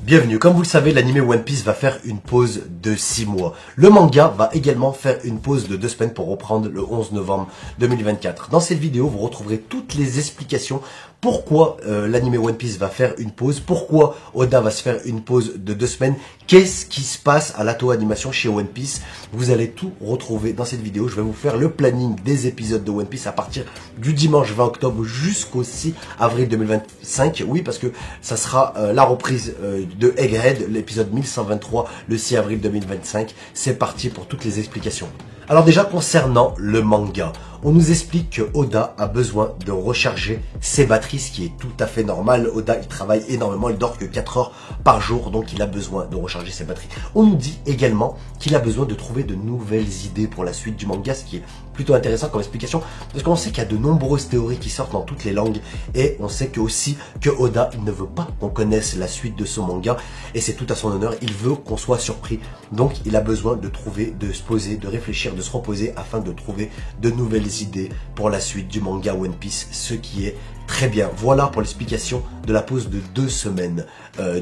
Bienvenue, comme vous le savez, l'anime One Piece va faire une pause de 6 mois. Le manga va également faire une pause de 2 semaines pour reprendre le 11 novembre 2024. Dans cette vidéo, vous retrouverez toutes les explications pourquoi l'anime One Piece va faire une pause, pourquoi Oda va se faire une pause de 2 semaines, qu'est-ce qui se passe à la Toei Animation chez One Piece. Vous allez tout retrouver dans cette vidéo. Je vais vous faire le planning des épisodes de One Piece à partir du dimanche 20 octobre jusqu'au 6 avril 2025. Oui, parce que ça sera la reprise de Egghead, l'épisode 1123, le 6 avril 2025. C'est parti pour toutes les explications. Alors déjà, concernant le manga, on nous explique que Oda a besoin de recharger ses batteries, ce qui est tout à fait normal. Oda, il travaille énormément, il dort que 4 heures par jour, donc il a besoin de recharger ses batteries. On nous dit également qu'il a besoin de trouver de nouvelles idées pour la suite du manga, ce qui est plutôt intéressant comme explication, parce qu'on sait qu'il y a de nombreuses théories qui sortent dans toutes les langues, et on sait que aussi que Oda, il ne veut pas qu'on connaisse la suite de son manga, et c'est tout à son honneur, il veut qu'on soit surpris, donc il a besoin de trouver, de se poser, de réfléchir, de se reposer, afin de trouver de nouvelles idées pour la suite du manga One Piece, ce qui est très bien. Voilà pour l'explication de la pause de 2 semaines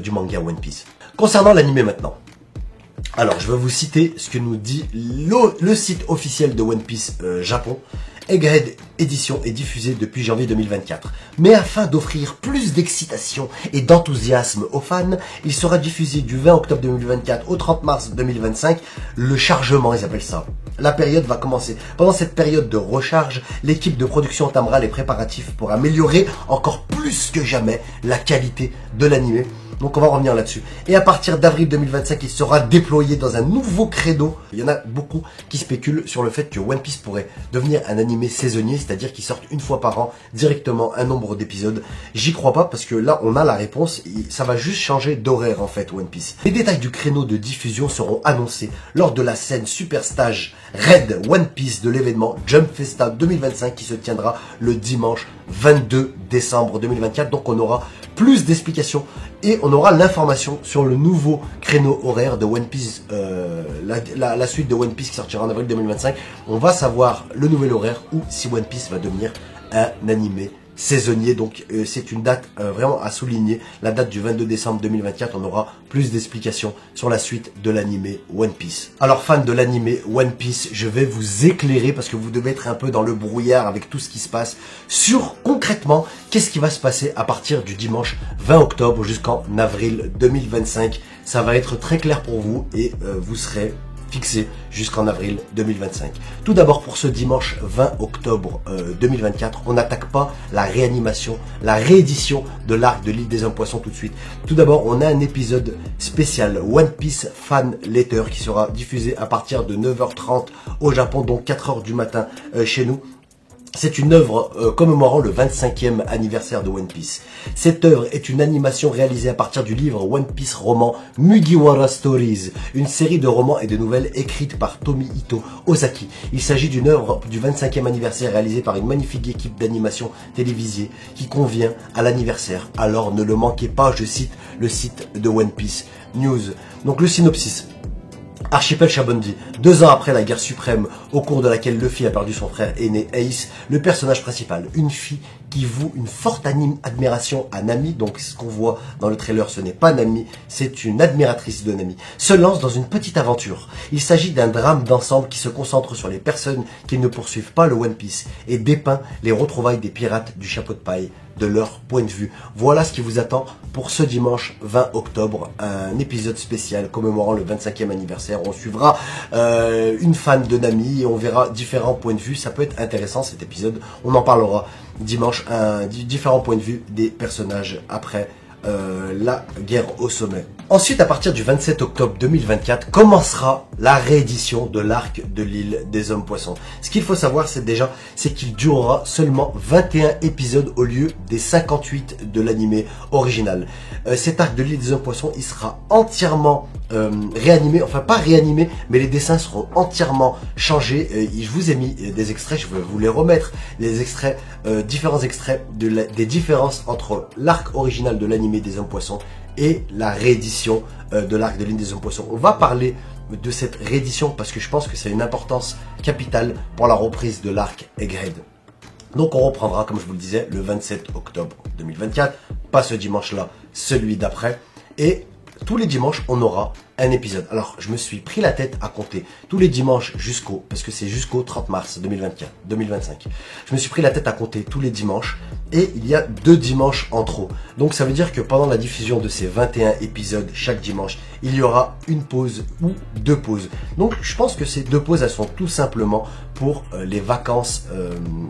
du manga One Piece. Concernant l'anime maintenant. Alors, je vais vous citer ce que nous dit le site officiel de One Piece Japon. Egghead édition est diffusée depuis janvier 2024. Mais afin d'offrir plus d'excitation et d'enthousiasme aux fans, il sera diffusé du 20 octobre 2024 au 30 mars 2025. Le chargement, ils appellent ça. La période va commencer. Pendant cette période de recharge, l'équipe de production entamera les préparatifs pour améliorer encore plus que jamais la qualité de l'anime. Donc on va revenir là-dessus. Et à partir d'avril 2025, il sera déployé dans un nouveau credo. Il y en a beaucoup qui spéculent sur le fait que One Piece pourrait devenir un animé saisonnier, c'est-à-dire qu'il sorte une fois par an directement un nombre d'épisodes. J'y crois pas parce que là on a la réponse. Ça va juste changer d'horaire en fait, One Piece. Les détails du créneau de diffusion seront annoncés lors de la scène Super Stage Red One Piece de l'événement Jump Festa 2025 qui se tiendra le dimanche 22 décembre 2024. Donc on aura plus d'explications et on aura l'information sur le nouveau créneau horaire de One Piece, la suite de One Piece qui sortira en avril 2025. On va savoir le nouvel horaire ou si One Piece va devenir un animé saisonnier. Donc c'est une date vraiment à souligner, la date du 22 décembre 2024. On aura plus d'explications sur la suite de l'animé One Piece. Alors fans de l'animé One Piece, je vais vous éclairer parce que vous devez être un peu dans le brouillard avec tout ce qui se passe sur concrètement qu'est-ce qui va se passer à partir du dimanche 20 octobre jusqu'en avril 2025. Ça va être très clair pour vous et vous serez fixé jusqu'en avril 2025. Tout d'abord, pour ce dimanche 20 octobre 2024, on n'attaque pas la réanimation, la réédition de l'arc de l'île des hommes poissons tout de suite. Tout d'abord, on a un épisode spécial One Piece Fan Letter qui sera diffusé à partir de 9h30 au Japon, donc 4h du matin chez nous. C'est une œuvre commémorant le 25e anniversaire de One Piece. Cette œuvre est une animation réalisée à partir du livre One Piece roman Mugiwara Stories, une série de romans et de nouvelles écrites par Tomihito Ozaki. Il s'agit d'une œuvre du 25e anniversaire réalisée par une magnifique équipe d'animation télévisée qui convient à l'anniversaire. Alors ne le manquez pas, je cite le site de One Piece News. Donc le synopsis. Archipel Shabondi, 2 ans après la guerre suprême au cours de laquelle Luffy a perdu son frère aîné Ace, le personnage principal, une fille qui voue une forte admiration à Nami, donc ce qu'on voit dans le trailer ce n'est pas Nami, c'est une admiratrice de Nami, se lance dans une petite aventure. Il s'agit d'un drame d'ensemble qui se concentre sur les personnes qui ne poursuivent pas le One Piece et dépeint les retrouvailles des pirates du chapeau de paille de leur point de vue. Voilà ce qui vous attend pour ce dimanche 20 octobre, un épisode spécial commémorant le 25e anniversaire. On suivra une fan de Nami et on verra différents points de vue. Ça peut être intéressant cet épisode. On en parlera dimanche, différents points de vue des personnages après la guerre au sommet. Ensuite, à partir du 27 octobre 2024, commencera la réédition de l'arc de l'île des hommes poissons. Ce qu'il faut savoir, c'est qu'il durera seulement 21 épisodes au lieu des 58 de l'animé original. Cet arc de l'île des hommes poissons, il sera entièrement réanimé, enfin pas réanimé, mais les dessins seront entièrement changés. Je vous ai mis des extraits, je vais vous les remettre, les extraits, différents extraits des différences entre l'arc original de l'animé des hommes poissons et la réédition de l'arc de l'île des hommes poissons. On va parler de cette réédition parce que je pense que c'est une importance capitale pour la reprise de l'arc Egghead. Donc on reprendra, comme je vous le disais, le 27 octobre 2024, pas ce dimanche-là, celui d'après. Et tous les dimanches, on aura un épisode. Alors, je me suis pris la tête à compter tous les dimanches parce que c'est jusqu'au 30 mars 2025. Je me suis pris la tête à compter tous les dimanches et il y a 2 dimanches en trop. Donc, ça veut dire que pendant la diffusion de ces 21 épisodes chaque dimanche, il y aura une pause ou 2 pauses. Donc, je pense que ces 2 pauses, elles sont tout simplement pour les vacances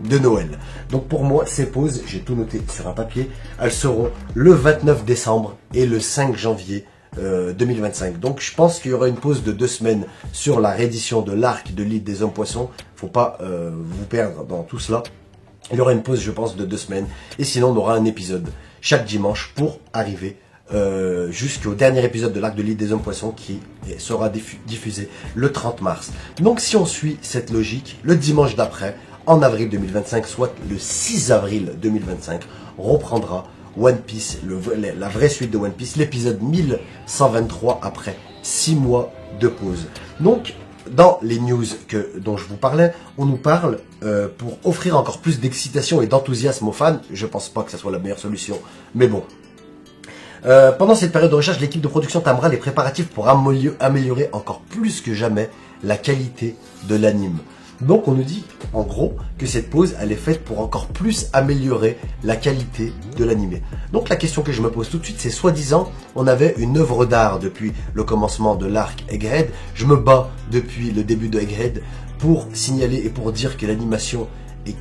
de Noël. Donc, pour moi, ces pauses, j'ai tout noté sur un papier, elles seront le 29 décembre et le 5 janvier 2025. Donc je pense qu'il y aura une pause de 2 semaines sur la réédition de l'arc de l'île des hommes poissons. Faut pas vous perdre dans tout cela. Il y aura une pause, je pense, de 2 semaines. Et sinon, on aura un épisode chaque dimanche pour arriver jusqu'au dernier épisode de l'arc de l'île des hommes poissons qui sera diffusé le 30 mars. Donc si on suit cette logique, le dimanche d'après, en avril 2025, soit le 6 avril 2025, on reprendra One Piece, la vraie suite de One Piece, l'épisode 1123 après 6 mois de pause. Donc, dans les news dont je vous parlais, on nous parle pour offrir encore plus d'excitation et d'enthousiasme aux fans. Je pense pas que ça soit la meilleure solution, mais bon. Pendant cette période de recherche, l'équipe de production tamera les préparatifs pour améliorer encore plus que jamais la qualité de l'anime. Donc on nous dit en gros que cette pause elle est faite pour encore plus améliorer la qualité de l'animé. Donc la question que je me pose tout de suite, c'est soi-disant on avait une œuvre d'art depuis le commencement de l'arc Egghead. Je me bats depuis le début de Egghead pour signaler et pour dire que l'animation est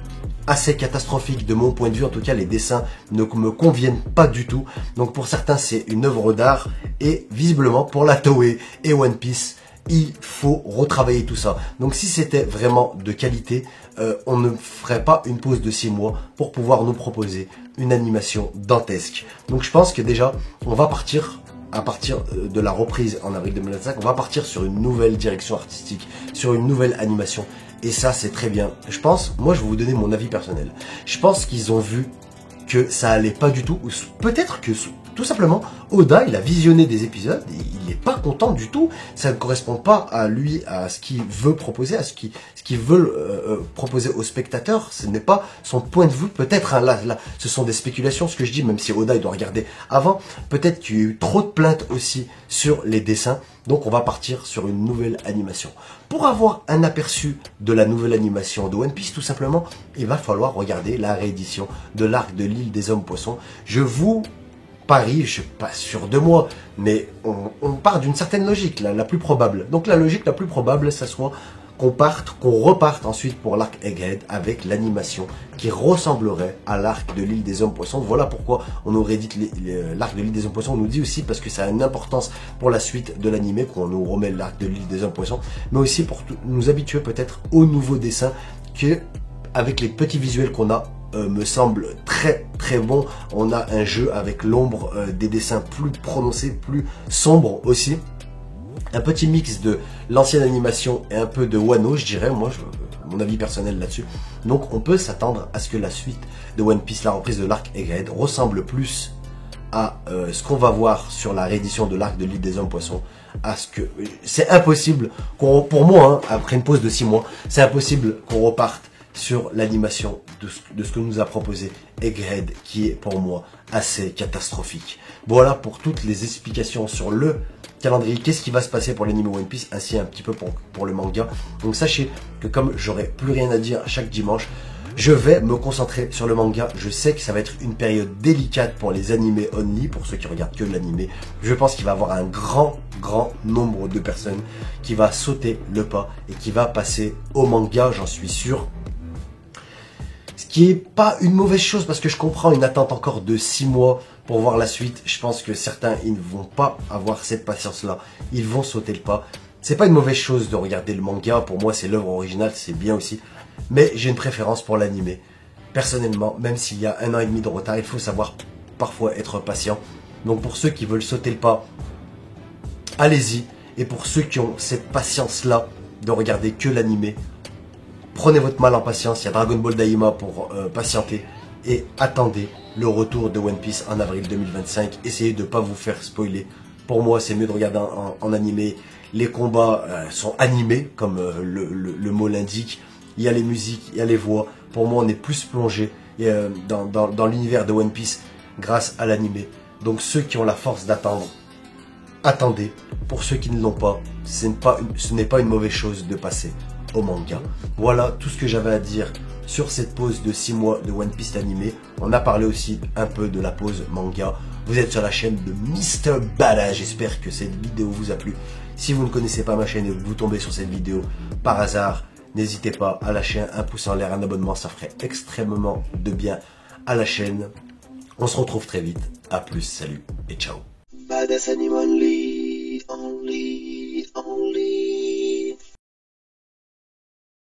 assez catastrophique de mon point de vue. En tout cas les dessins ne me conviennent pas du tout. Donc pour certains c'est une œuvre d'art et visiblement pour la Toei et One Piece il faut retravailler tout ça. Donc si c'était vraiment de qualité, on ne ferait pas une pause de 6 mois pour pouvoir nous proposer une animation dantesque. Donc je pense que déjà, on va partir, à partir de la reprise en avril 2025, on va partir sur une nouvelle direction artistique, sur une nouvelle animation. Et ça, c'est très bien. Je pense, moi je vais vous donner mon avis personnel. Je pense qu'ils ont vu que ça allait pas du tout, ou peut-être que tout simplement, Oda, il a visionné des épisodes et il n'est pas content du tout. Ça ne correspond pas à lui, à ce qu'il veut proposer, à ce qu'il veut proposer aux spectateurs. Ce n'est pas son point de vue. Peut-être, hein, là, ce sont des spéculations, ce que je dis, même si Oda, il doit regarder avant. Peut-être qu'il y a eu trop de plaintes aussi sur les dessins. Donc, on va partir sur une nouvelle animation. Pour avoir un aperçu de la nouvelle animation de One Piece, tout simplement, il va falloir regarder la réédition de l'arc de l'île des hommes poissons. Je vous parie, je suis pas sûr de moi, mais on part d'une certaine logique, la plus probable. Donc la logique la plus probable, ça soit qu'on reparte ensuite pour l'arc Egghead avec l'animation qui ressemblerait à l'arc de l'île des hommes poissons. Voilà pourquoi on nous réédite l'arc de l'île des hommes poissons. On nous dit aussi parce que ça a une importance pour la suite de l'animé, qu'on nous remet l'arc de l'île des hommes poissons, mais aussi pour nous habituer peut-être aux nouveaux dessins que, avec les petits visuels qu'on a, me semble très très bon. On a un jeu avec l'ombre, des dessins plus prononcés, plus sombres aussi. Un petit mix de l'ancienne animation et un peu de Wano, je dirais, moi, mon avis personnel là-dessus. Donc on peut s'attendre à ce que la suite de One Piece, la reprise de l'arc Egghead, ressemble plus à ce qu'on va voir sur la réédition de l'arc de l'île des hommes poissons. À ce que c'est impossible pour moi, hein, après une pause de 6 mois, c'est impossible qu'on reparte sur l'animation de ce que nous a proposé Egghead, qui est pour moi assez catastrophique. Voilà pour toutes les explications sur le calendrier, qu'est-ce qui va se passer pour l'anime One Piece, ainsi un petit peu pour le manga. Donc sachez que comme j'aurai plus rien à dire chaque dimanche, je vais me concentrer sur le manga. Je sais que ça va être une période délicate pour les animés only, pour ceux qui regardent que l'animé. Je pense qu'il va y avoir un grand nombre de personnes qui va sauter le pas et qui va passer au manga, j'en suis sûr. Ce qui est pas une mauvaise chose, parce que je comprends une attente encore de 6 mois pour voir la suite. Je pense que certains, ils ne vont pas avoir cette patience-là. Ils vont sauter le pas. C'est pas une mauvaise chose de regarder le manga. Pour moi, c'est l'œuvre originale, c'est bien aussi. Mais j'ai une préférence pour l'animé. Personnellement, même s'il y a 1 an et demi de retard, il faut savoir parfois être patient. Donc pour ceux qui veulent sauter le pas, allez-y. Et pour ceux qui ont cette patience-là de regarder que l'animé, prenez votre mal en patience, il y a Dragon Ball Daima pour patienter et attendez le retour de One Piece en avril 2025. Essayez de ne pas vous faire spoiler. Pour moi, c'est mieux de regarder en animé. Les combats sont animés, comme le mot l'indique. Il y a les musiques, il y a les voix. Pour moi, on est plus plongé dans l'univers de One Piece grâce à l'animé. Donc ceux qui ont la force d'attendre, attendez, pour ceux qui ne l'ont pas, ce n'est pas une mauvaise chose de passer au manga. Voilà tout ce que j'avais à dire sur cette pause de 6 mois de One Piece animé. On a parlé aussi un peu de la pause manga. Vous êtes sur la chaîne de Mr. Bada. J'espère que cette vidéo vous a plu. Si vous ne connaissez pas ma chaîne et que vous tombez sur cette vidéo par hasard, n'hésitez pas à lâcher un pouce en l'air, un abonnement, ça ferait extrêmement de bien à la chaîne. On se retrouve très vite. A plus, salut et ciao. Badass Animal